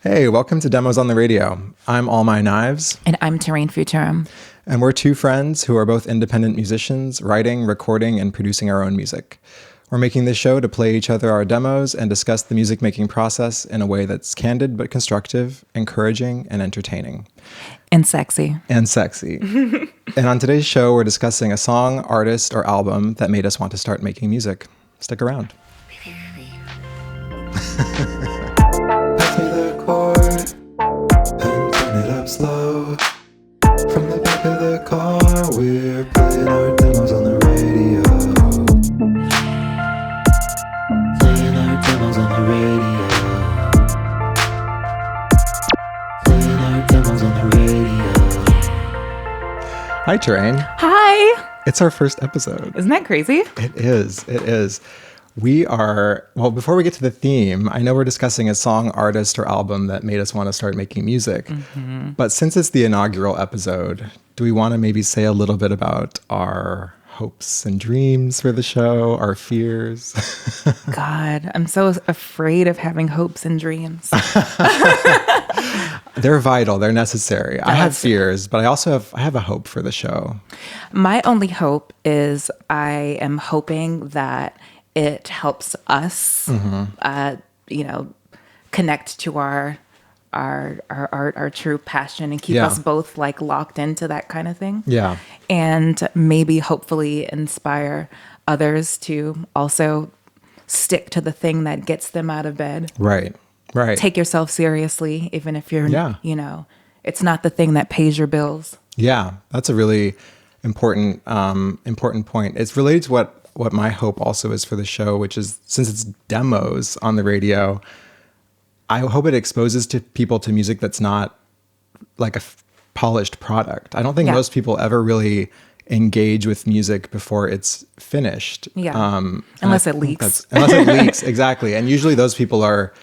Hey, welcome to Demos on the Radio. I'm All My Knives. And I'm Torraine Futurum. And we're two friends who are both independent musicians, writing, recording, and producing our own music. We're making this show to play each other our demos and discuss the music making process in a way that's candid but constructive, encouraging, and entertaining. And sexy. And sexy. And on today's show, we're discussing a song, artist, or album that made us want to start making music. Stick around. Pass me the chord and turn it up slow. From the back of the car, we're playing our demos on the radio. Playing our demos on the radio. Playing our demos on the radio. Hi, Torraine. Hi. It's our first episode. Isn't that crazy? It is. It is. We are, well, before we get to the theme, I know we're discussing a song, artist, or album that made us want to start making music. Mm-hmm. But since it's the inaugural episode, do we want to maybe say a little bit about our hopes and dreams for the show, our fears? God, I'm so afraid of having hopes and dreams. They're vital. They're necessary. I have fears, but I have a hope for the show. My only hope is I am hoping that it helps us, connect to our true passion and keep us both like locked into that kind of thing. Yeah. And maybe hopefully inspire others to also stick to the thing that gets them out of bed. Right. Right. Take yourself seriously, even if you're, it's not the thing that pays your bills. Yeah. That's a really important point. It's related to what my hope also is for the show, which is, since it's demos on the radio, I hope it exposes people to music that's not like a polished product. I don't think most people ever really engage with music before it's finished. Yeah. Unless it leaks. Unless it leaks, exactly. And usually those people are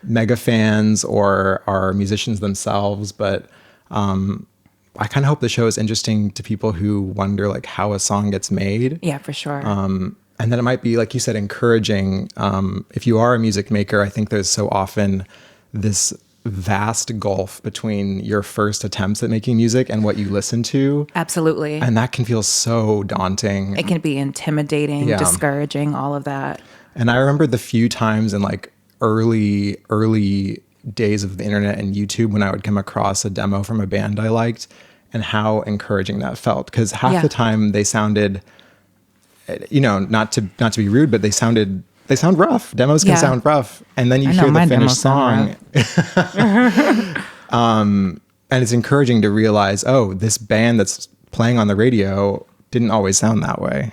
mega fans or are musicians themselves. But I kind of hope the show is interesting to people who wonder like how a song gets made. Yeah, for sure. And then it might be, like you said, encouraging. If you are a music maker, I think there's so often this vast gulf between your first attempts at making music and what you listen to. Absolutely. And that can feel so daunting. It can be intimidating, discouraging, all of that. And I remember the few times in like early days of the internet and YouTube when I would come across a demo from a band I liked and how encouraging that felt. Because half the time they sounded, not to be rude, but they sound rough. Demos can sound rough. And then you hear the finished song. And it's encouraging to realize, oh, this band that's playing on the radio didn't always sound that way.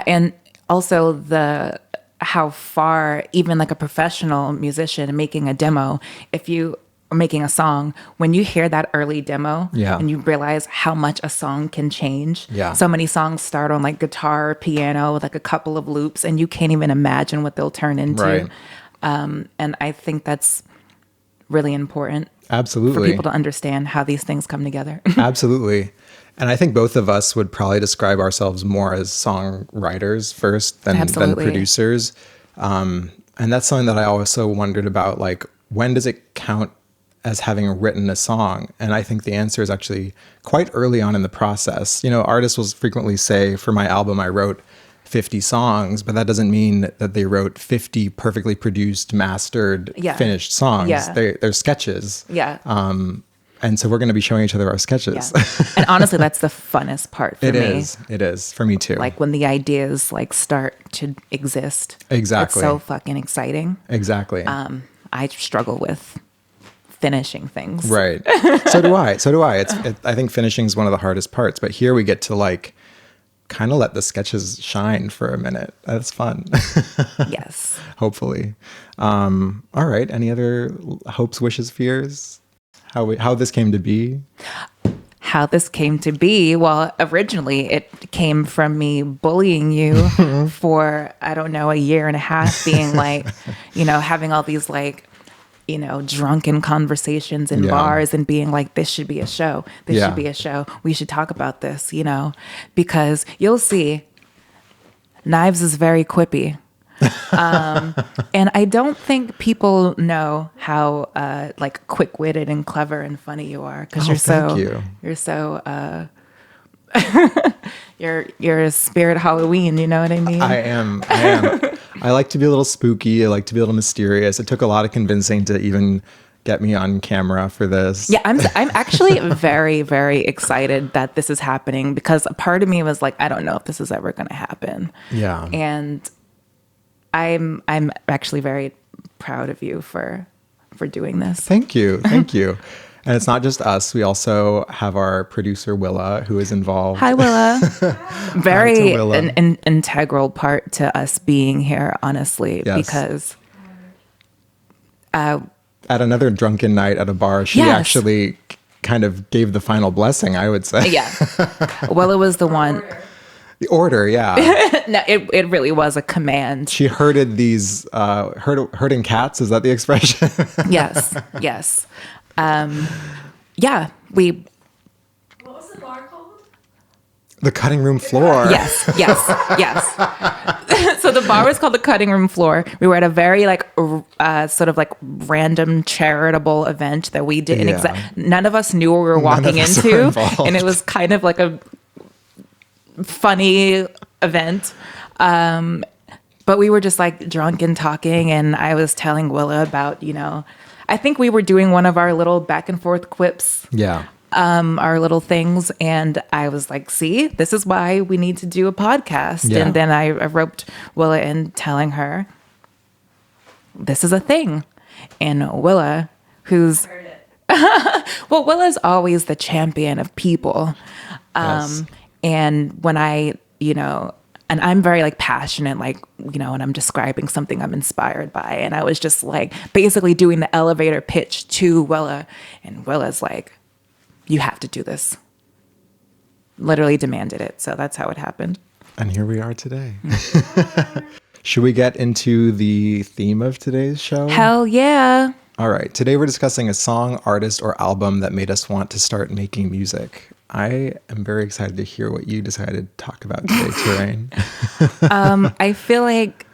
And also how far even like a professional musician making a demo, if you are making a song, when you hear that early demo and you realize how much a song can change. So many songs start on like guitar or piano with like a couple of loops and you can't even imagine what they'll turn into. Right. And I think that's really important. Absolutely. For people to understand how these things come together. Absolutely. And I think both of us would probably describe ourselves more as songwriters first than producers. And that's something that I also wondered about, like, when does it count as having written a song? And I think the answer is actually quite early on in the process. Artists will frequently say, for my album, I wrote 50 songs, but that doesn't mean that they wrote 50 perfectly produced, mastered, finished songs. They're sketches. And so we're going to be showing each other our sketches. And honestly, that's the funnest part for me. It is for me too. Like when the ideas like start to exist. Exactly. It's so fucking exciting. Exactly. I struggle with finishing things. Right. So do I. I think finishing is one of the hardest parts, but here we get to like kind of let the sketches shine for a minute. That's fun. Yes. Hopefully. All right. Any other hopes, wishes, fears? How this came to be? How this came to be? Well, originally it came from me bullying you for, I don't know, a year and a half, being like, having all these like, drunken conversations in bars and being like, this should be a show. This should be a show. We should talk about this, because you'll see Knives is very quippy. And I don't think people know how like quick-witted and clever and funny you are, because you're so you're a spirit Halloween, you know what I mean? I am. I like to be a little spooky. I like to be a little mysterious. It took a lot of convincing to even get me on camera for this. Yeah, I'm actually very, very excited that this is happening, because a part of me was like, I don't know if this is ever going to happen. Yeah. And I'm actually very proud of you for doing this. Thank you. Thank you. And it's not just us. We also have our producer, Willa, who is involved. Hi, Willa. Very Hi to Willa. An integral part to us being here, honestly, Yes. because at another drunken night at a bar, she actually kind of gave the final blessing, I would say. Yeah. Willa was the one. The order, yeah. No, it really was a command. She herded these, herding cats, is that the expression? Yes, yes. Yeah, What was the bar called? The cutting room floor. Yes. So the bar was called the Cutting Room Floor. We were at a very like sort of like random charitable event that we didn't none of us knew what we were walking into, and it was kind of like a funny event. But we were just like drunk and talking, and I was telling Willa about, I think we were doing one of our little back and forth quips. Yeah. Our little things, and I was like, see, this is why we need to do a podcast. Yeah. And then I roped Willa in, telling her this is a thing. And Willa, who's well, Willa's always the champion of people. Yes. And when I, and I'm very like passionate, like, when I'm describing something I'm inspired by. And I was just like basically doing the elevator pitch to Willa, and Willa's like, you have to do this. Literally demanded it. So that's how it happened. And here we are today. Should we get into the theme of today's show? Hell yeah. All right. Today we're discussing a song, artist, or album that made us want to start making music. I am very excited to hear what you decided to talk about today, Torraine. I feel like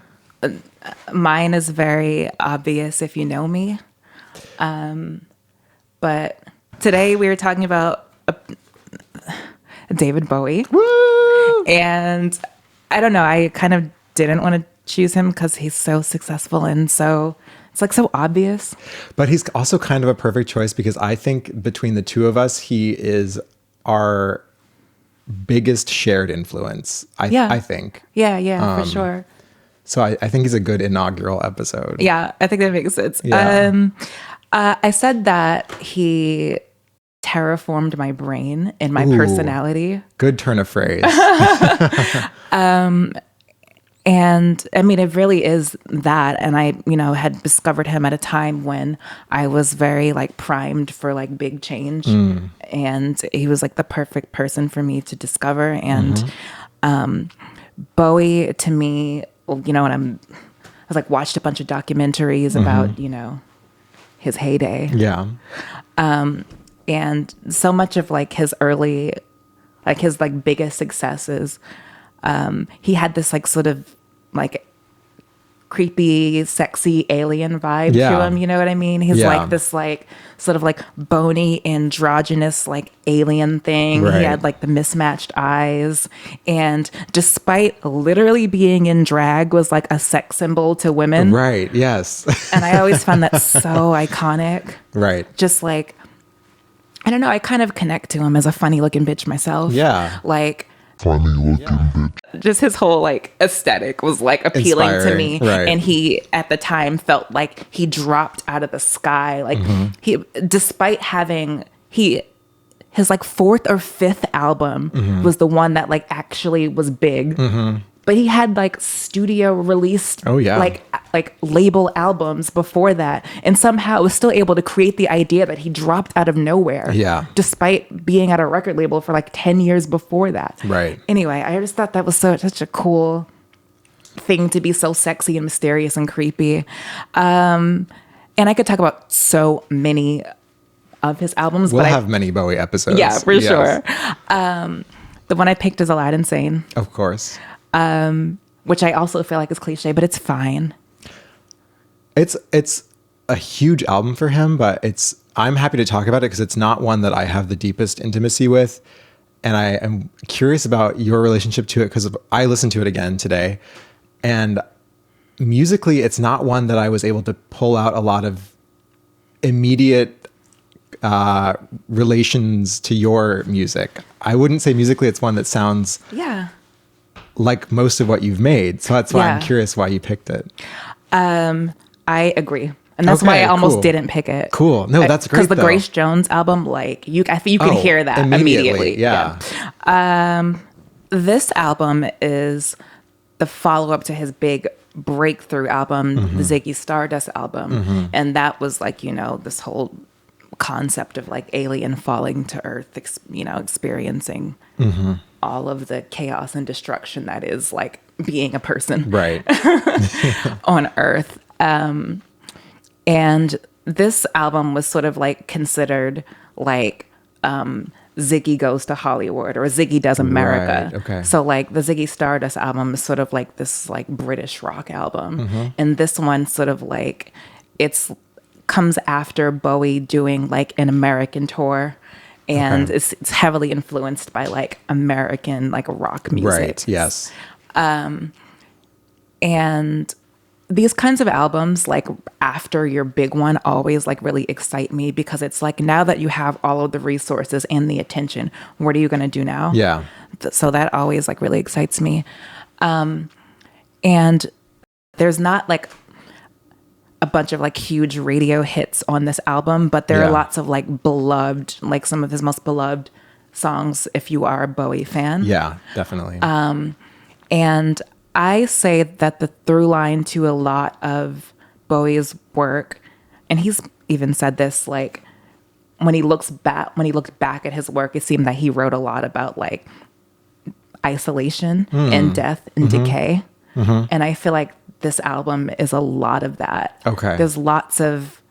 mine is very obvious if you know me. But today we were talking about David Bowie. Woo! And I don't know, I kind of didn't want to choose him because he's so successful and so it's like so obvious. But he's also kind of a perfect choice because I think between the two of us, he is our biggest shared influence. I think. Yeah, for sure. So I think he's a good inaugural episode. Yeah, I think that makes sense. Yeah. I said that he terraformed my brain and my personality. Good turn of phrase. And I mean, it really is that. And I, had discovered him at a time when I was very like primed for like big change. And he was like the perfect person for me to discover. And Bowie, to me, when I was like watched a bunch of documentaries about, his heyday. Yeah. And so much of like his early, like his like biggest successes, he had this like sort of like creepy, sexy alien vibe to him. You know what I mean? He's like this like sort of like bony, androgynous like alien thing. Right. He had like the mismatched eyes, and despite literally being in drag, was like a sex symbol to women. Right. Yes. And I always found that so iconic. Right. Just like, I don't know, I kind of connect to him as a funny looking bitch myself. Yeah. Like, funny looking bitch. just his whole like aesthetic was like appealing to me. Right. And he at the time felt like he dropped out of the sky. Like he, despite having his like fourth or fifth album was the one that like actually was big. But he had like studio released like label albums before that, and somehow was still able to create the idea that he dropped out of nowhere. Yeah. Despite being at a record label for like 10 years before that. Right. Anyway, I just thought that was such a cool thing to be so sexy and mysterious and creepy. And I could talk about so many of his albums. We'll but have many Bowie episodes. Yeah, for sure. The one I picked is Aladdin Sane. Of course. which I also feel like is cliche, but it's fine. It's a huge album for him, but I'm happy to talk about it because it's not one that I have the deepest intimacy with. And I am curious about your relationship to it because I listened to it again today. And musically, it's not one that I was able to pull out a lot of immediate relations to your music. I wouldn't say musically it's one that sounds like most of what you've made. So that's why I'm curious why you picked it. I agree. And that's why I almost didn't pick it. Cool. No, that's great. Because the Grace Jones album, like you can hear that immediately. Yeah. This album is the follow-up to his big breakthrough album, the Ziggy Stardust album. And that was like, this whole concept of like alien falling to Earth, experiencing all of the chaos and destruction that is like being a person on Earth. And this album was sort of like considered like Ziggy Goes to Hollywood or Ziggy Does America. Right, okay. So like the Ziggy Stardust album is sort of like this like British rock album. And this one sort of like comes after Bowie doing like an American tour. And it's heavily influenced by like American like rock music. Right, yes. And these kinds of albums, like after your big one, always like really excite me because it's like now that you have all of the resources and the attention, what are you going to do now? Yeah. So that always like really excites me. And there's not like a bunch of like huge radio hits on this album, but there are lots of like beloved, like some of his most beloved songs if you are a Bowie fan. Yeah, definitely. And I say that the through line to a lot of Bowie's work, and he's even said this, like when he looked back at his work, it seemed that he wrote a lot about like isolation and death and decay. And I feel like this album is a lot of that. Okay. There's lots of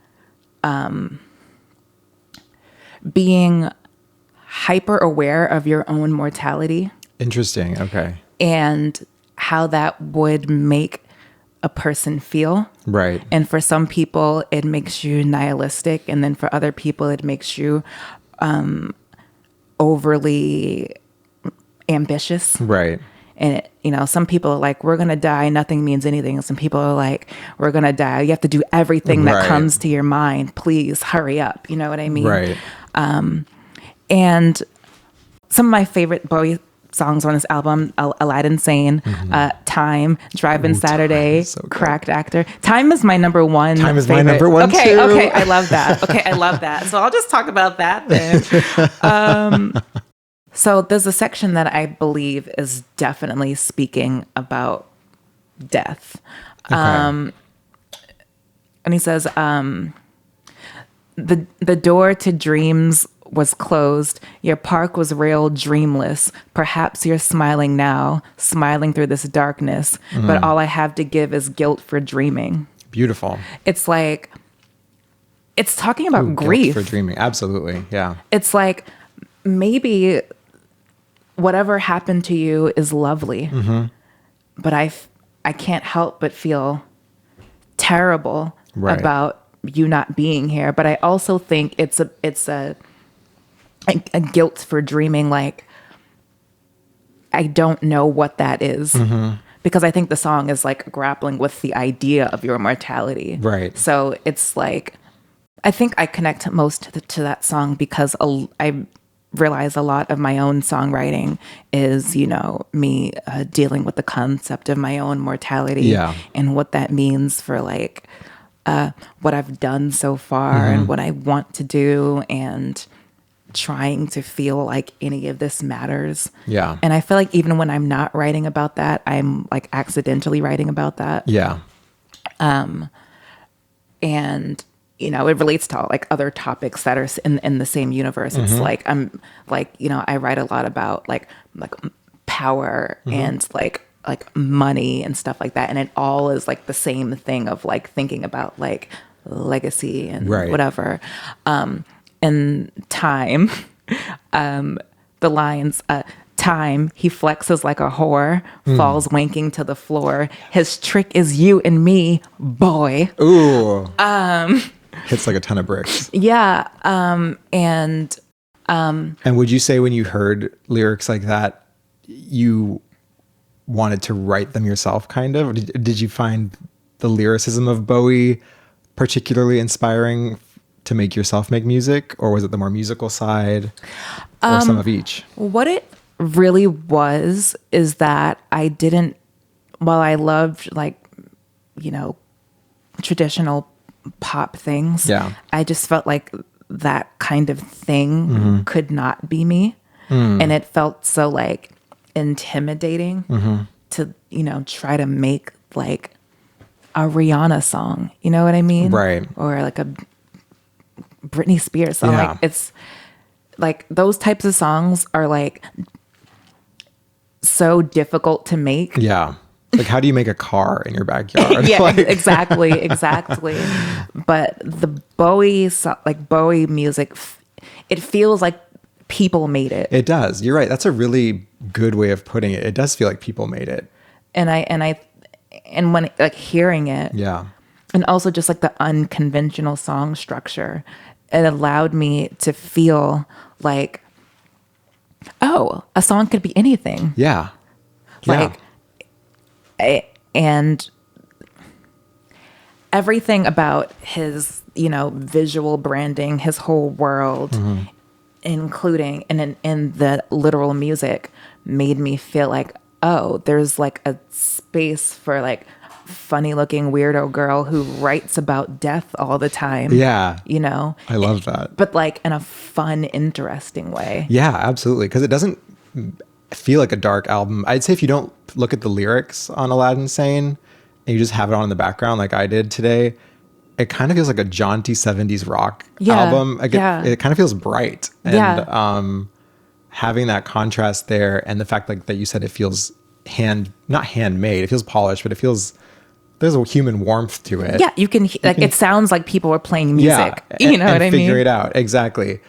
being hyper aware of your own mortality. Interesting. Okay. And how that would make a person feel. Right. And for some people, it makes you nihilistic. And then for other people, it makes you overly ambitious. Right. And, some people are like, we're going to die. Nothing means anything. And some people are like, we're going to die. You have to do everything that comes to your mind. Please hurry up. You know what I mean? Right. And some of my favorite Bowie songs on this album, Aladdin Sane, Time, Drive-In Saturday, so Cracked Actor. Time is my number one. Time is favorite. my number one okay, too. Okay, I love that. So I'll just talk about that then. So there's a section that I believe is definitely speaking about death. Okay. And he says, the door to dreams was closed. Your park was real dreamless. Perhaps you're smiling now, smiling through this darkness, but all I have to give is guilt for dreaming. Beautiful. It's like, it's talking about grief. Guilt for dreaming. Absolutely. Yeah. It's like, maybe whatever happened to you is lovely, but I can't help but feel terrible about you not being here. But I also think it's a guilt for dreaming, like I don't know what that is, because I think the song is like grappling with the idea of your mortality. Right. So it's like, I think I connect most to that song because I realize a lot of my own songwriting is, me dealing with the concept of my own mortality and what that means for like what I've done so far and what I want to do and trying to feel like any of this matters. Yeah. And I feel like even when I'm not writing about that, I'm like accidentally writing about that. Yeah. And it relates to like other topics that are in the same universe. It's like, I'm like, I write a lot about like power and like money and stuff like that. And it all is like the same thing of like thinking about like legacy and whatever. And time, the lines, time he flexes like a whore, falls wanking to the floor. His trick is you and me, boy. Ooh. Hits like a ton of bricks. Yeah. And would you say when you heard lyrics like that, you wanted to write them yourself, kind of? Or did you find the lyricism of Bowie particularly inspiring to make yourself make music, or was it the more musical side, or some of each? What it really was is that I didn't, while I loved like, you know, traditional pop things, I just felt like that kind of thing could not be me. And it felt so like intimidating to, you know, try to make like a Rihanna song, you know what I mean? Right. Or like a Britney Spears song. Like it's like those types of songs are like so difficult to make. Yeah. Like, how do you make a car in your backyard? Yeah, like... exactly. But the Bowie music, it feels like people made it. It does. You're right. That's a really good way of putting it. It does feel like people made it. And when like hearing it, and also just like the unconventional song structure, it allowed me to feel like, oh, a song could be anything. Yeah. Like, and everything about his, you know, visual branding, his whole world, including and in the literal music, made me feel like, oh, there's like a space for like funny looking weirdo girl who writes about death all the time. Yeah. You know? I love that. But like in a fun, interesting way. Yeah, absolutely. Because it doesn't feel like a dark album. I'd say if you don't look at the lyrics on Aladdin Sane and you just have it on in the background like I did today, it kind of feels like a jaunty 70s rock album. Like it kind of feels bright. And having that contrast there, and the fact like that you said it feels not handmade, it feels polished, but it feels, there's a human warmth to it. Yeah, you can it sounds like people are playing music. Yeah, you know what I mean? Figure it out. Exactly.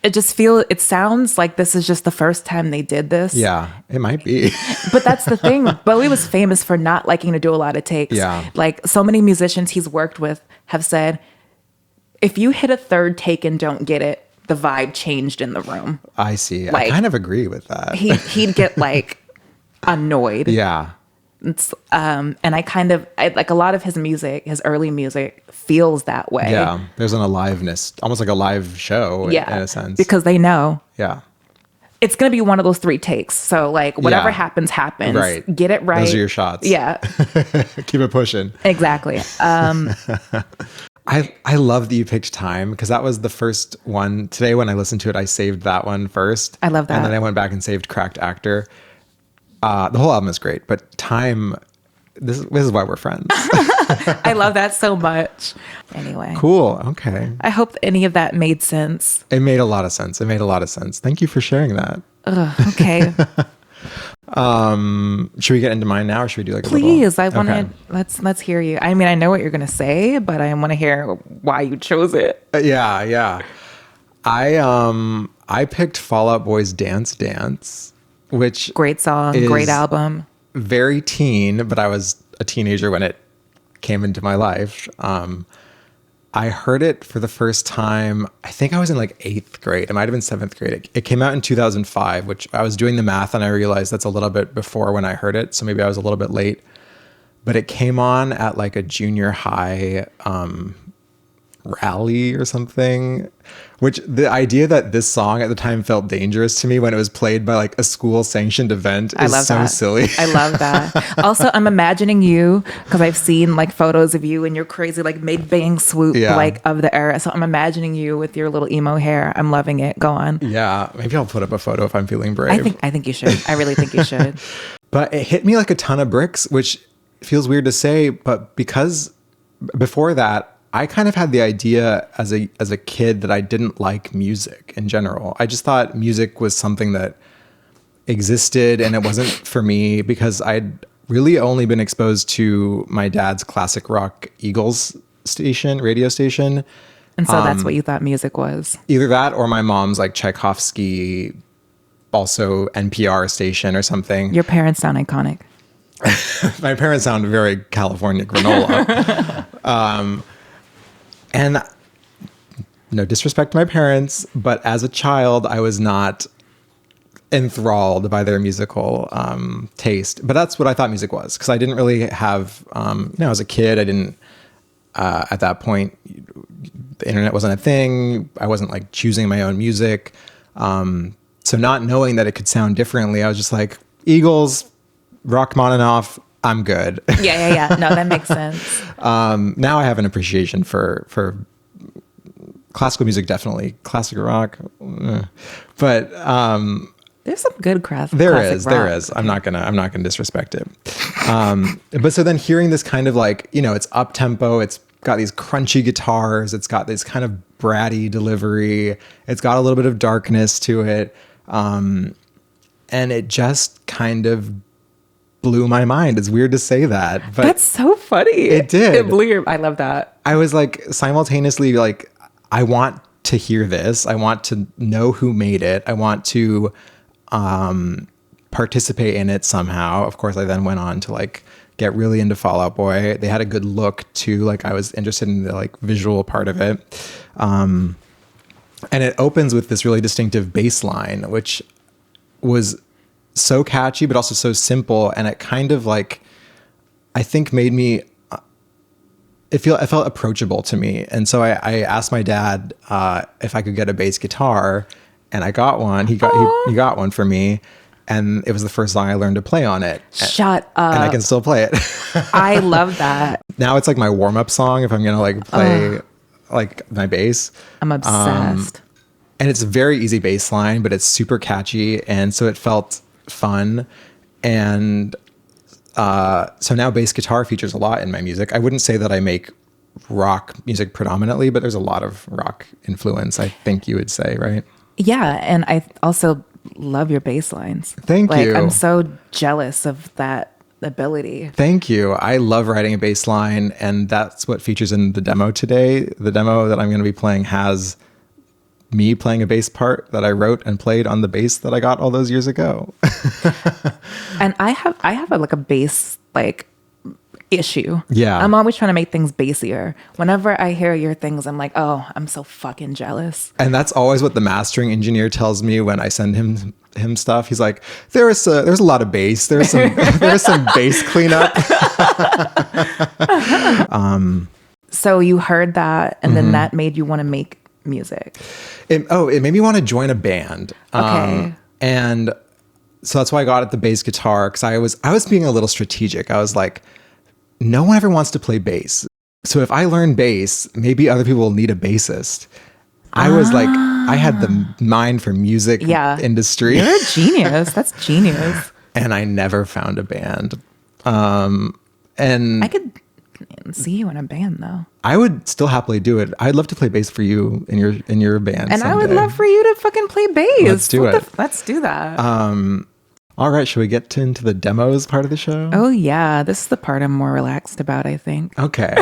It sounds like this is just the first time they did this. Yeah, it might be. But that's the thing. Bowie was famous for not liking to do a lot of takes. Yeah. Like so many musicians he's worked with have said, if you hit a third take and don't get it, the vibe changed in the room. I see. Like, I kind of agree with that. He'd get like annoyed. Yeah. And I like a lot of his music, his early music feels that way. Yeah. There's an aliveness, almost like a live show in a sense. Because they know. Yeah. It's going to be one of those 3 takes. So like whatever happens. Right. Get it right. Those are your shots. Yeah. Keep it pushing. Exactly. I love that you picked Time, because that was the first one. Today when I listened to it, I saved that one first. I love that. And then I went back and saved Cracked Actor. The whole album is great, but Time, this is why we're friends. I love that so much. Anyway. Cool. Okay. I hope any of that made sense. It made a lot of sense. Thank you for sharing that. Okay. Should we get into mine now, or should we do like Please, a little? I want to, let's hear you. I mean, I know what you're going to say, but I want to hear why you chose it. Yeah. I picked Fall Out Boy's Dance Dance, which great song, great album. Very teen, but I was a teenager when it came into my life. I heard it for the first time, I think I was in like 8th grade. It might have been 7th grade. It came out in 2005, which I was doing the math and I realized that's a little bit before when I heard it. So maybe I was a little bit late. But it came on at like a junior high rally or something, which the idea that this song at the time felt dangerous to me when it was played by like a school sanctioned event is so silly. I love that. Also, I'm imagining you, because I've seen like photos of you and your crazy like mid-bang swoop like of the era. So I'm imagining you with your little emo hair. I'm loving it. Go on. Yeah, maybe I'll put up a photo if I'm feeling brave. I think you should. I really think you should. But it hit me like a ton of bricks, which feels weird to say, but because before that, I kind of had the idea as a kid that I didn't like music in general. I just thought music was something that existed and it wasn't for me, because I'd really only been exposed to my dad's classic rock Eagles radio station. And so that's what you thought music was? Either that or my mom's like Tchaikovsky also NPR station or something. Your parents sound iconic. My parents sound very California granola. And no disrespect to my parents, but as a child, I was not enthralled by their musical taste. But that's what I thought music was, because I didn't really have, as a kid, I didn't, at that point, the internet wasn't a thing. I wasn't like choosing my own music. So not knowing that it could sound differently, I was just like, Eagles, Rachmaninoff, I'm good. Yeah. No, that makes sense. Now I have an appreciation for classical music, definitely. Classic rock. But there's some good classic there rock. There is. I'm not gonna disrespect it. But so then hearing this kind of like, it's up tempo, it's got these crunchy guitars, it's got this kind of bratty delivery, it's got a little bit of darkness to it. And it just kind of blew my mind. It's weird to say that, but that's so funny. It did. It blew your. I love that. I was like simultaneously like, I want to hear this. I want to know who made it. I want to participate in it somehow. Of course, I then went on to like get really into Fall Out Boy. They had a good look too. Like I was interested in the like visual part of it. And it opens with this really distinctive bass line, which was so catchy, but also so simple. And it kind of like, I think made me, it felt approachable to me. And so I asked my dad if I could get a bass guitar, and I got one. He got one for me. And it was the first song I learned to play on it. Shut up. And I can still play it. I love that. Now it's like my warm-up song if I'm going to like play like my bass. I'm obsessed. And it's a very easy bass line, but it's super catchy. And so it felt fun. And so now bass guitar features a lot in my music. I wouldn't say that I make rock music predominantly, but there's a lot of rock influence, I think you would say, right? Yeah. And I also love your bass lines. Thank you. I'm so jealous of that ability. Thank you. I love writing a bass line, and that's what features in the demo today. The demo that I'm going to be playing has me playing a bass part that I wrote and played on the bass that I got all those years ago. And I have like a bass like issue. Yeah. I'm always trying to make things bassier. Whenever I hear your things, I'm like, oh, I'm so fucking jealous. And that's always what the mastering engineer tells me when I send him stuff. He's like, there's a lot of bass. There's some bass cleanup. So you heard that, and then that made you want to make music. It made me want to join a band. Okay. And so that's why I got at the bass guitar, because I was being a little strategic. I was like, no one ever wants to play bass. So if I learn bass, maybe other people will need a bassist. I was like, I had the mind for music industry. You're a genius. That's genius. And I never found a band. And I could see you in a band though. I would still happily do it. I'd love to play bass for you in your band. And someday. I would love for you to fucking play bass. Let's do it. Let's do that. All right, should we get into the demos part of the show? Oh yeah, this is the part I'm more relaxed about, I think. Okay.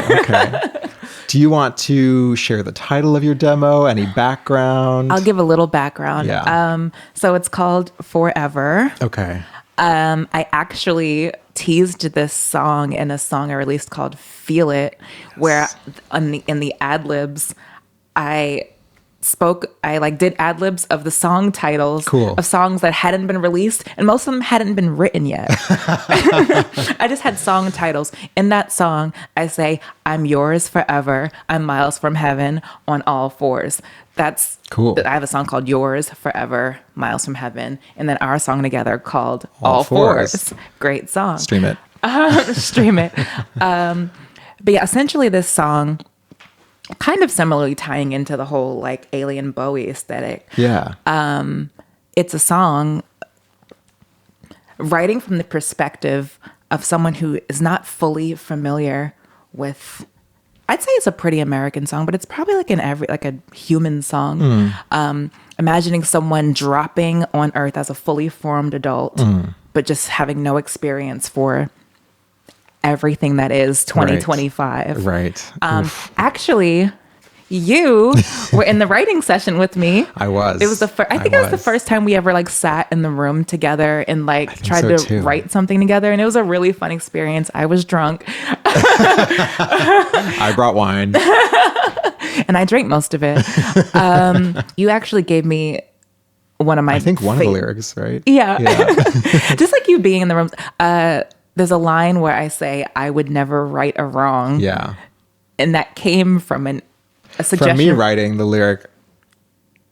Do you want to share the title of your demo? Any background? I'll give a little background. Yeah. So it's called Forever. Okay. I actually teased this song in a song I released called Feel It, where in the ad-libs, I did ad-libs of the song titles of songs that hadn't been released, and most of them hadn't been written yet. I just had song titles. In that song, I say, I'm yours forever, I'm miles from heaven, on all fours. That's cool. I have a song called Yours Forever, Miles from Heaven, and then our song together called All Fours. Great song. Stream it. Stream it. But yeah, essentially this song, kind of similarly tying into the whole like Alien Bowie aesthetic. Yeah. It's a song writing from the perspective of someone who is not fully familiar with, I'd say it's a pretty American song, but it's probably like a human song. Imagining someone dropping on Earth as a fully formed adult, but just having no experience for everything that is 2025. Right. Actually, you were in the writing session with me. I was. It was the first. I think it was the first time we ever like sat in the room together and like tried to write something together, and it was a really fun experience. I was drunk. I brought wine, and I drank most of it. You actually gave me one of my. I think one of the lyrics, right? Yeah. Just like you being in the room. There's a line where I say, "I would never right a wrong." Yeah. And that came from a suggestion. From me writing the lyric,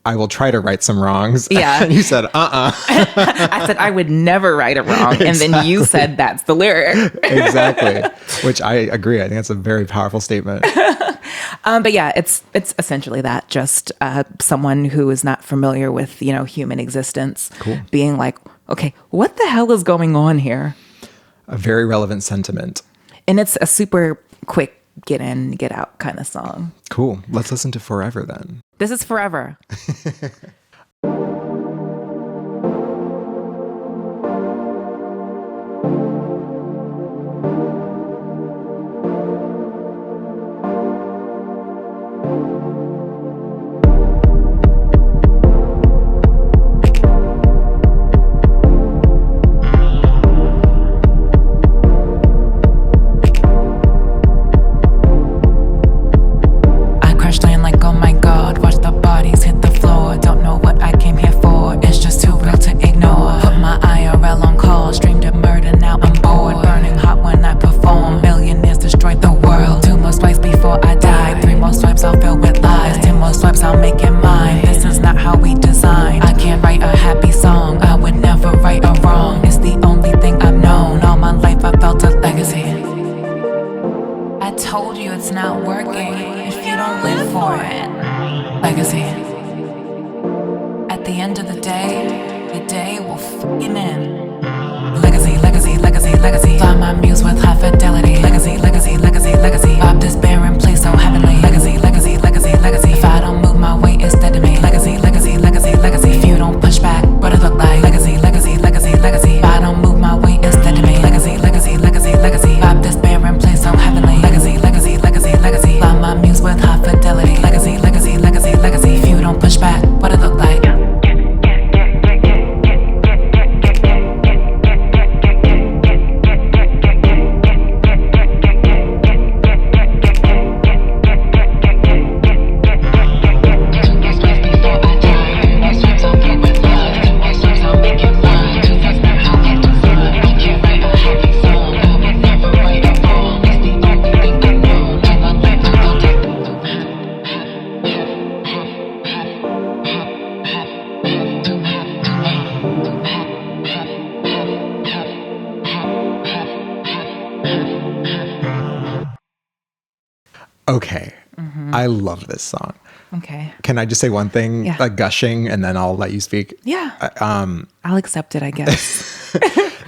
I will try to right some wrongs. Yeah. And you said, I said, I would never right a wrong. And then you said, that's the lyric. Exactly. Which I agree. I think that's a very powerful statement. But yeah, it's essentially that. Just someone who is not familiar with, human existence. Cool. Being like, okay, what the hell is going on here? A very relevant sentiment. And it's a super quick get in, get out kind of song. Cool. Let's listen to Forever then. This is Forever. Okay. Mm-hmm. I love this song. Okay. Can I just say one thing? Yeah. Like gushing, and then I'll let you speak. Yeah. I'll accept it, I guess.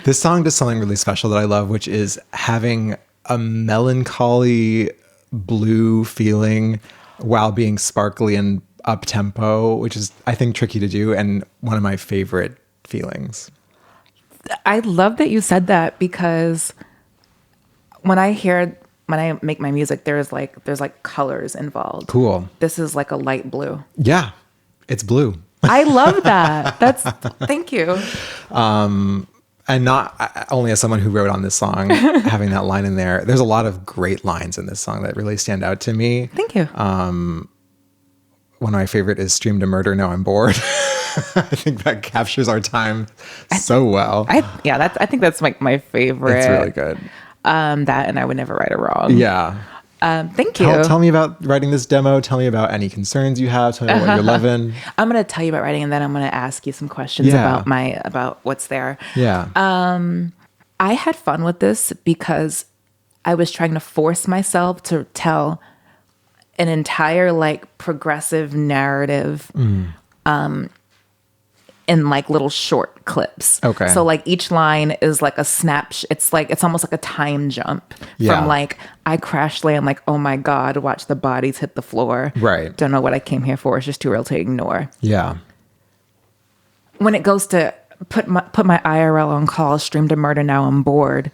This song does something really special that I love, which is having a melancholy blue feeling while being sparkly and up tempo, which is, I think, tricky to do and one of my favorite feelings. I love that you said that, because when I make my music, there's like colors involved. Cool. This is like a light blue. Yeah, it's blue. I love that. Thank you. And not only as someone who wrote on this song, having that line in there, there's a lot of great lines in this song that really stand out to me. Thank you. One of my favorite is "Stream to Murder, Now I'm Bored." I think that captures our time so well. I think that's like my favorite. It's really good. That, and I would never write it wrong. Yeah. Thank you. Tell me about writing this demo. Tell me about any concerns you have. Tell me what you're loving. I'm going to tell you about writing, and then I'm going to ask you some questions about what's there. Yeah. I had fun with this because I was trying to force myself to tell an entire like progressive narrative in like little short clips. Okay. So like each line is like a snapshot. It's almost like a time jump from like, I crash land, like, oh my God, watch the bodies hit the floor. Right. Don't know what I came here for. It's just too real to ignore. Yeah. When it goes to put my IRL on call, stream to murder, now I'm bored.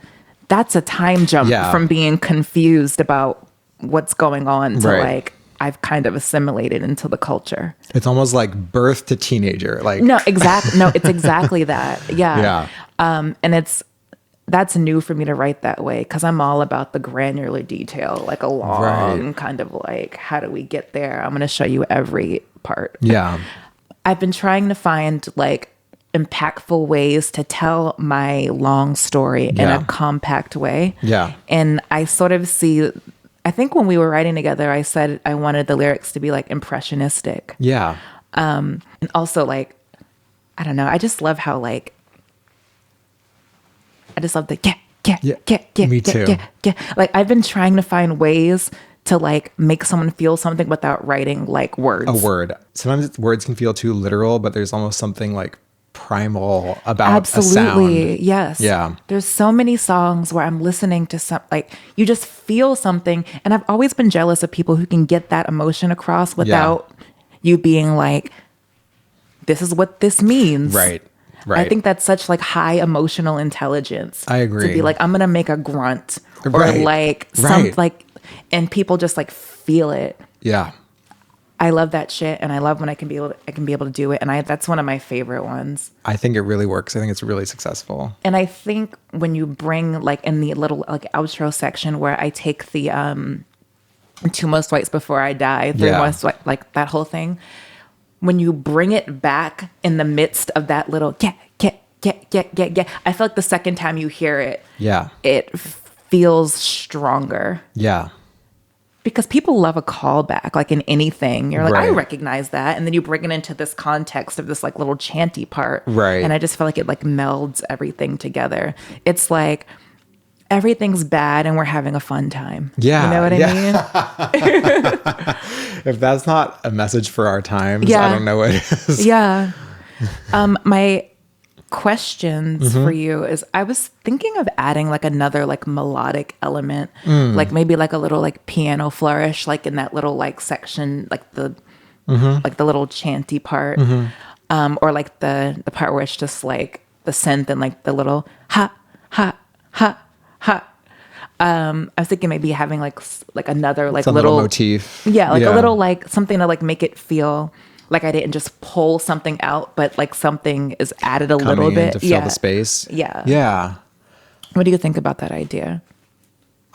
That's a time jump from being confused about what's going on to like, I've kind of assimilated into the culture. It's almost like birth to teenager. Like no, exactly. No, it's exactly that. Yeah. Yeah. And that's new for me to write that way because I'm all about the granular detail, like a long kind of like, how do we get there? I'm going to show you every part. Yeah. I've been trying to find like impactful ways to tell my long story in a compact way. Yeah. And I sort of see, I think when we were writing together, I said I wanted the lyrics to be like impressionistic. Yeah. And also like, I don't know, I just love how like, I just love the Me too. Like I've been trying to find ways to like make someone feel something without writing like words. A word. Sometimes words can feel too literal, but there's almost something like primal about a sound. Yes. Yeah. There's so many songs where I'm listening to some, like you just feel something. And I've always been jealous of people who can get that emotion across without you being like, this is what this means. Right. I think that's such like high emotional intelligence. I agree. To be like, I'm going to make a grunt or Right. like Right. like, and people just like feel it. Yeah. I love that shit, and I love when I can be able to do it, and that's one of my favorite ones. I think it really works. I think it's really successful. And I think when you bring like in the little like outro section where I take the Two Most Whites Before I Die, Three Most White, like that whole thing, when you bring it back in the midst of that little get, I feel like the second time you hear it, it feels stronger. Yeah. Because people love a callback, like in anything. You're like, Right. I recognize that. And then you bring it into this context of this like little chanty part. Right. And I just feel like it like melds everything together. It's like everything's bad and we're having a fun time. Yeah. You know what I mean? If that's not a message for our times, Yeah. I don't know what is. Yeah. My questions for you is I was thinking of adding like another like melodic element, like maybe like a little like piano flourish, like in that little like section, like the like the little chanty part, or like the part where it's just like the synth and like the little ha ha ha ha. I was thinking maybe having like another like Some little motif. yeah, like a little like something to like make it feel like I didn't just pull something out, but like something is added a little bit to fill the space. Yeah. Yeah. What do you think about that idea?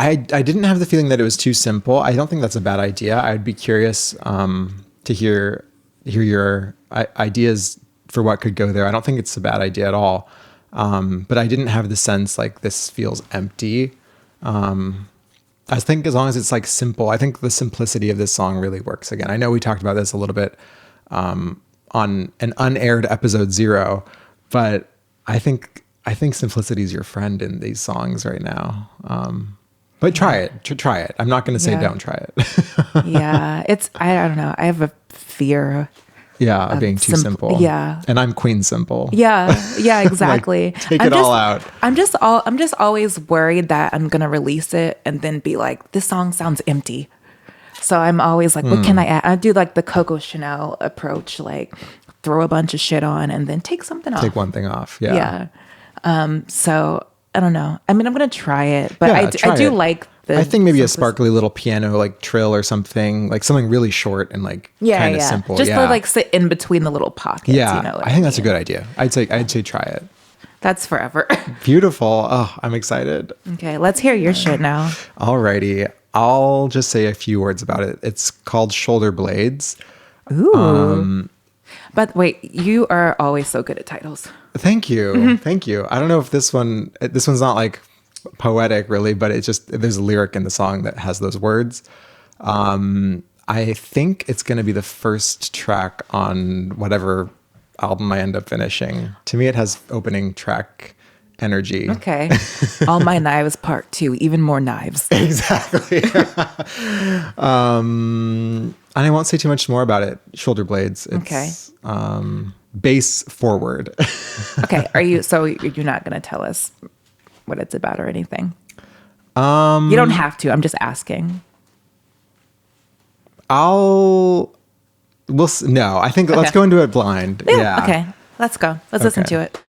I didn't have the feeling that it was too simple. I don't think that's a bad idea. I'd be curious to hear your ideas for what could go there. I don't think it's a bad idea at all. But I didn't have the sense like this feels empty. I think as long as it's like simple, I think the simplicity of this song really works. Again, I know we talked about this a little bit on an unaired episode 0, but I think simplicity is your friend in these songs right now. But try it. I'm not going to say don't try it. Yeah, I don't know. I have a fear. Yeah, of being too simple. Yeah. And I'm Queen Simple. Yeah, exactly. Like, take it all out. I'm just always worried that I'm gonna release it and then be like, this song sounds empty. So I'm always like, what can I add? I do like the Coco Chanel approach, like throw a bunch of shit on and then take something off. Take one thing off. Yeah. Yeah. So I don't know. I mean, I'm gonna try it, but I do like the. I think maybe a sparkly little piano like trill or something, like something really short and like kind of simple. Just to like sit in between the little pockets. Yeah, You know what I think that's a good idea. I'd say try it. That's forever. Beautiful. Oh, I'm excited. Okay, let's hear your shit now. Alrighty. I'll just say a few words about it. It's called Shoulder Blades. Ooh. But wait, you are always so good at titles. Thank you. Thank you. I don't know if this one's not like poetic really, but it's just, there's a lyric in the song that has those words. I think it's going to be the first track on whatever album I end up finishing. To me, it has opening track energy. Okay. All My Knives Part 2, even more knives. Exactly. And I won't say too much more about it. Shoulder Blades. It's, bass forward. Okay. So you're not going to tell us what it's about or anything? You don't have to. I'm just asking. No, I think let's go into it blind. Yeah. Okay. Let's go. Let's listen to it.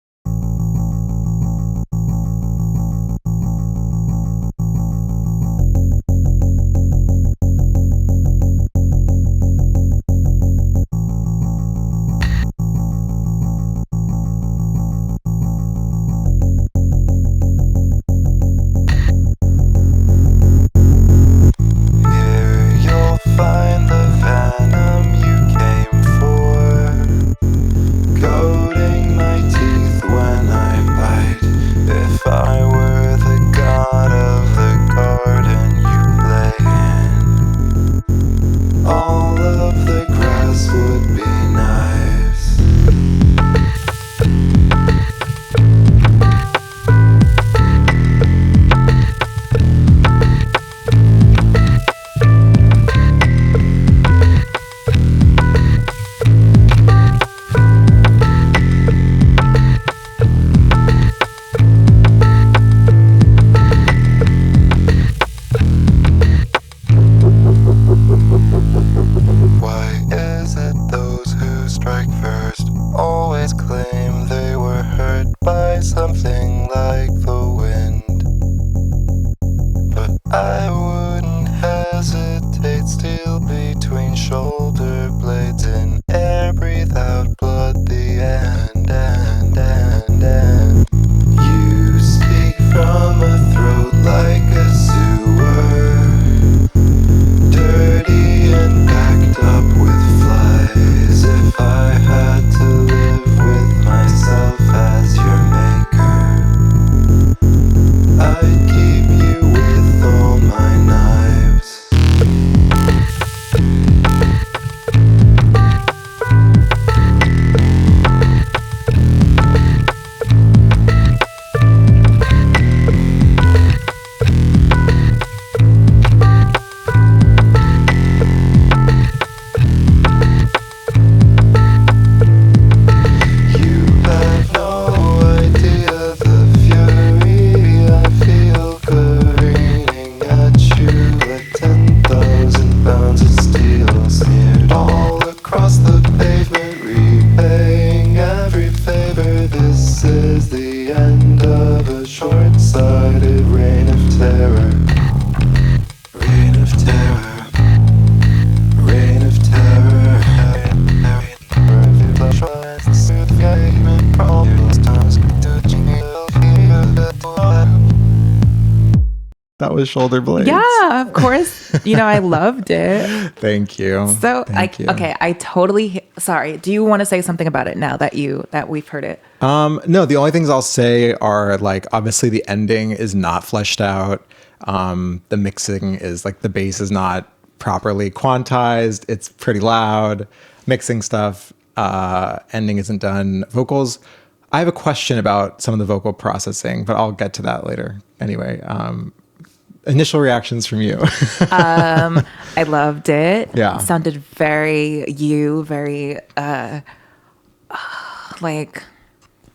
who strike first always claim they were hurt by something like the wind. But I wouldn't hesitate, steal between shoulder blades in air, breathe out blood, the end. You speak from a throat like a sewer, dirty and packed up with flies. If I had to live with myself as your maker, I'd keep you with all my knives. You have no idea the fury I feel careening at you like 10,000 pounds of steel smeared all across the pavement, repaying every favor. This is the end of a short-sighted reign of terror. Reign of terror. Reign of terror. That was Shoulder Blades. Yeah, of course. I loved it. Thank you. So Thank you. okay, I totally sorry. Do you want to say something about it now that we've heard it? No, the only things I'll say are like, obviously the ending is not fleshed out. The mixing is like, the bass is not properly quantized. It's pretty loud. Mixing stuff. Ending isn't done. Vocals. I have a question about some of the vocal processing, but I'll get to that later. Anyway, initial reactions from you. I loved it. Yeah. It sounded very like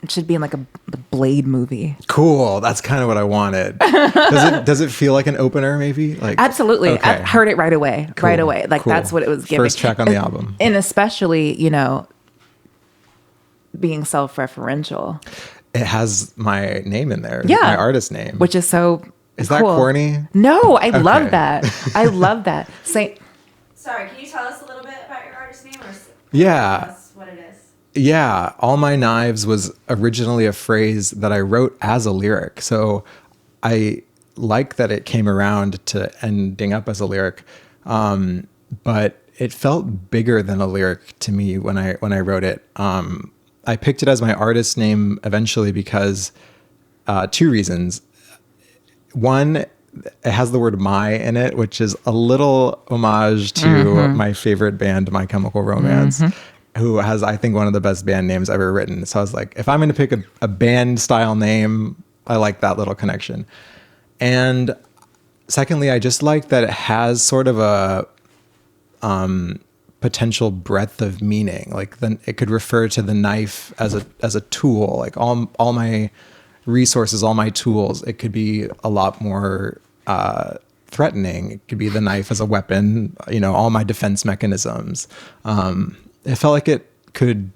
it should be in like a Blade movie. Cool. That's kind of what I wanted. Does it feel like an opener maybe? Like Absolutely. Okay. I heard it right away. Cool. Right away. Like Cool. that's what it was giving. First track on the album. And especially, being self-referential. It has my name in there. Yeah. My artist name. Which is so Is that cool. corny? No, I love Okay. that. I love that. Sorry, can you tell us a little bit about your artist name, or Yeah. tell us what it is? Yeah, All My Knives was originally a phrase that I wrote as a lyric. So I like that it came around to ending up as a lyric. But it felt bigger than a lyric to me when I wrote it. I picked it as my artist name eventually because two reasons. One, it has the word "my" in it, which is a little homage to my favorite band, My Chemical Romance, who has, I think, one of the best band names ever written. So I was like, if I'm going to pick a band style name, I like that little connection. And secondly, I just like that it has sort of a potential breadth of meaning. Like it could refer to the knife as a tool, like all my resources, all my tools. It could be a lot more threatening. It could be the knife as a weapon, all my defense mechanisms. It felt like it could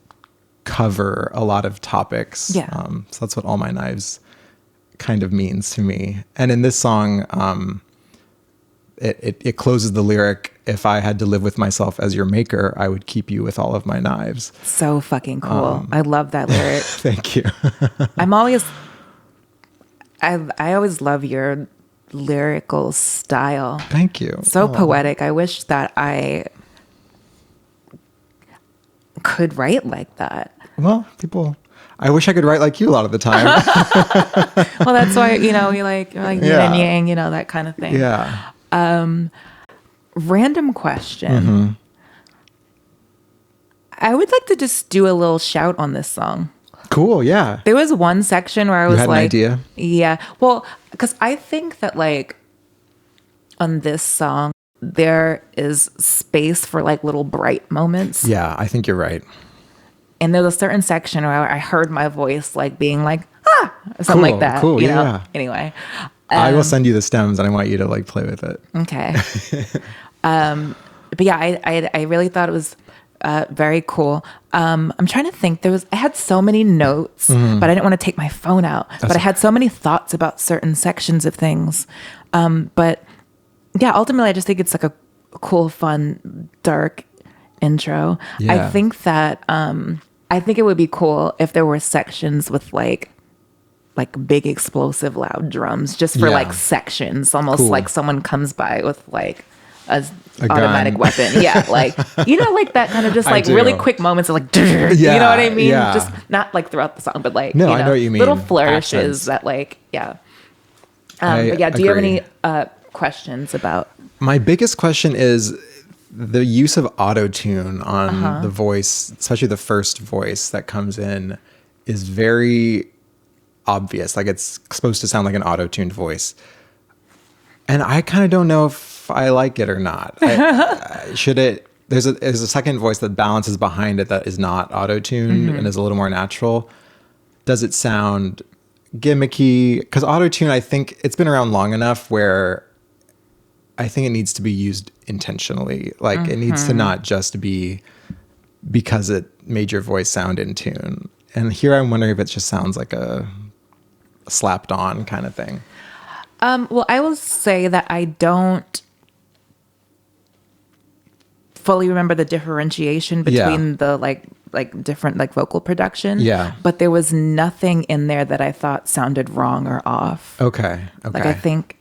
cover a lot of topics. Yeah. So that's what All My Knives kind of means to me. And in this song, it closes the lyric, if I had to live with myself as your maker, I would keep you with all of my knives. So fucking cool. I love that lyric. Thank you. I always love your lyrical style. Thank you. So poetic. I wish that I could write like that. Well, I wish I could write like you a lot of the time. Well, that's why, you're like yin and yang, that kind of thing. Yeah. Random question. Mm-hmm. I would like to just do a little shout on this song. Cool. Yeah. There was one section where I was had like, an idea? Yeah. Well, because I think that like on this song, there is space for like little bright moments. Yeah, I think you're right. And there's a certain section where I heard my voice like being like, or something like that. Cool. You know? Yeah. Anyway. I will send you the stems and I want you to like play with it. Okay. But yeah, I really thought it was Very cool. I'm trying to think. I had so many notes, but I didn't want to take my phone out. But I had so many thoughts about certain sections of things. But yeah, ultimately, I just think it's like a cool, fun, dark intro. Yeah. I think that I think it would be cool if there were sections with like big explosive loud drums just for like sections, almost like someone comes by with like a automatic weapon. Yeah, like like that kind of just like really quick moments of like you know what I mean? Just not like throughout the song, but like I know what you mean. Little flourishes that like but yeah, do you have any questions about? My biggest question is the use of auto-tune on the voice, especially the first voice that comes in, is very obvious. Like it's supposed to sound like an auto-tuned voice. And I kind of don't know if I like it or not. Should it? There's a second voice that balances behind it that is not auto-tuned and is a little more natural. Does it sound gimmicky? Because auto-tune, I think it's been around long enough where I think it needs to be used intentionally. Like it needs to not just be because it made your voice sound in tune. And here I'm wondering if it just sounds like a slapped on kind of thing. Well, I will say that I don't fully remember the differentiation between the like different like vocal production. Yeah. But there was nothing in there that I thought sounded wrong or off. Okay. Like I think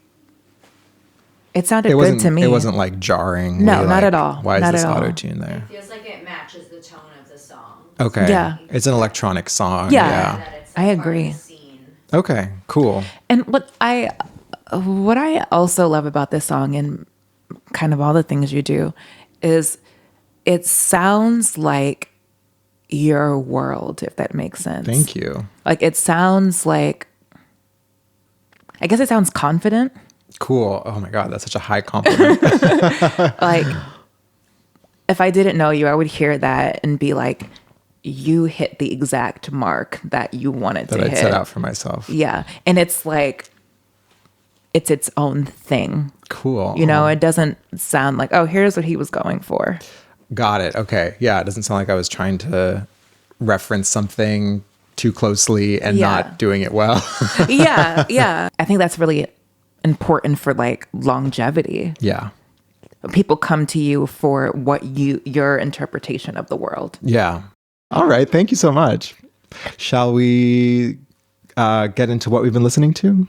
it sounded good to me. It wasn't like jarring. No, not at all. Why is not this auto-tune there? It feels like it matches the tone of the song. Okay. Yeah. It's an electronic song. Yeah. That it's, I like, part of agree. the scene. Okay, cool. And what I also love about this song and kind of all the things you do is it sounds like your world, if that makes sense. Thank you. Like it sounds like, I guess it sounds confident. Cool. Oh my God, that's such a high compliment. Like if I didn't know you, I would hear that and be like, you hit the exact mark that you wanted to hit. That I'd set out for myself. Yeah. And it's like, it's its own thing. Cool. You know, it doesn't sound like, oh, here's what he was going for. Got it. Okay. Yeah, it doesn't sound like I was trying to reference something too closely and not doing it well. Yeah. I think that's really important for like longevity. Yeah. People come to you for what your interpretation of the world. Yeah. All right. Thank you so much. Shall we get into what we've been listening to?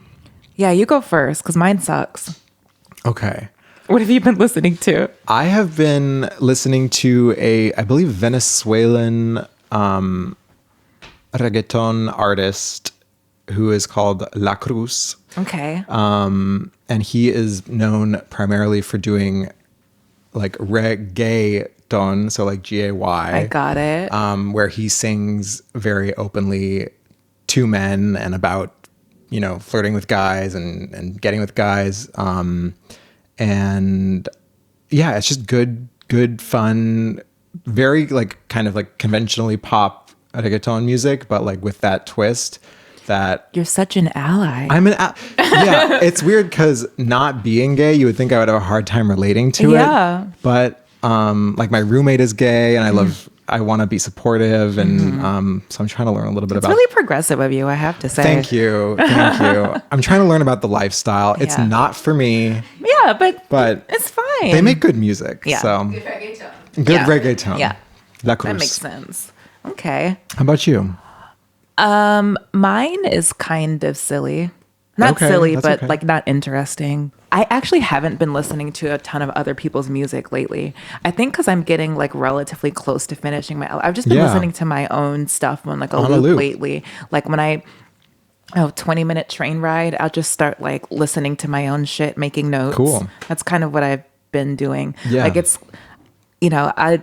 Yeah, you go first because mine sucks. Okay. What have you been listening to? I have been listening to I believe, Venezuelan reggaeton artist who is called La Cruz. Okay. And he is known primarily for doing like reggaeton, so like Gay. I got it. Where he sings very openly to men and about, flirting with guys and getting with guys. And yeah, it's just good, fun, very like kind of like conventionally pop reggaeton music, but like with that twist that you're such an ally. Yeah, it's weird because not being gay, you would think I would have a hard time relating to it. But like my roommate is gay and I want to be supportive. And so I'm trying to learn a little bit about. It's really progressive of you, I have to say. Thank you. I'm trying to learn about the lifestyle. It's not for me. Yeah, but it's fine. They make good music. Yeah. So Good reggaeton. good reggaeton. Yeah. La Cruz. That makes sense. Okay. How about you? Mine is kind of silly. Not silly, but like not interesting. I actually haven't been listening to a ton of other people's music lately. I think because I'm getting like relatively close to finishing I've just been listening to my own stuff on like a loop lately. Like when I 20-minute train ride, I'll just start like listening to my own shit, making notes. Cool. That's kind of what I've been doing. Yeah. Like it's, I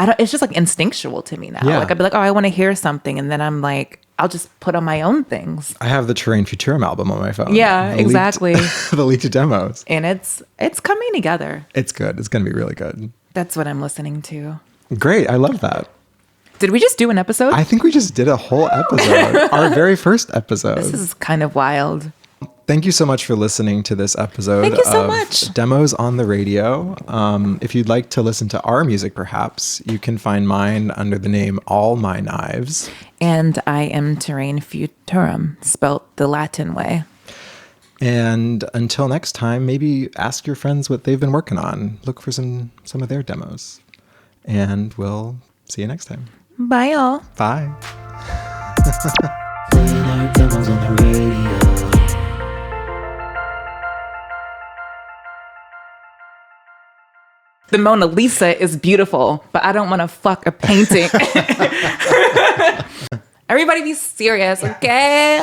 don't, it's just like instinctual to me now. Yeah. Like I'd be like, oh, I want to hear something. And then I'm like, I'll just put on my own things. I have the Torraine Futurum album on my phone. Yeah, exactly. The leaked demos. And it's coming together. It's good. It's going to be really good. That's what I'm listening to. Great. I love that. Did we just do an episode? I think we just did a whole episode. Our very first episode. This is kind of wild. thank you so much for listening to this episode Thank you so of much. Demos on the Radio. If you'd like to listen to our music, perhaps, you can find mine under the name All My Knives. And I am Torraine Futurum, spelt the Latin way. And until next time, maybe ask your friends what they've been working on. Look for some of their demos. And we'll see you next time. Bye, y'all. Bye. Playing our demos on the radio. The Mona Lisa is beautiful, but I don't want to fuck a painting. Everybody be serious, okay?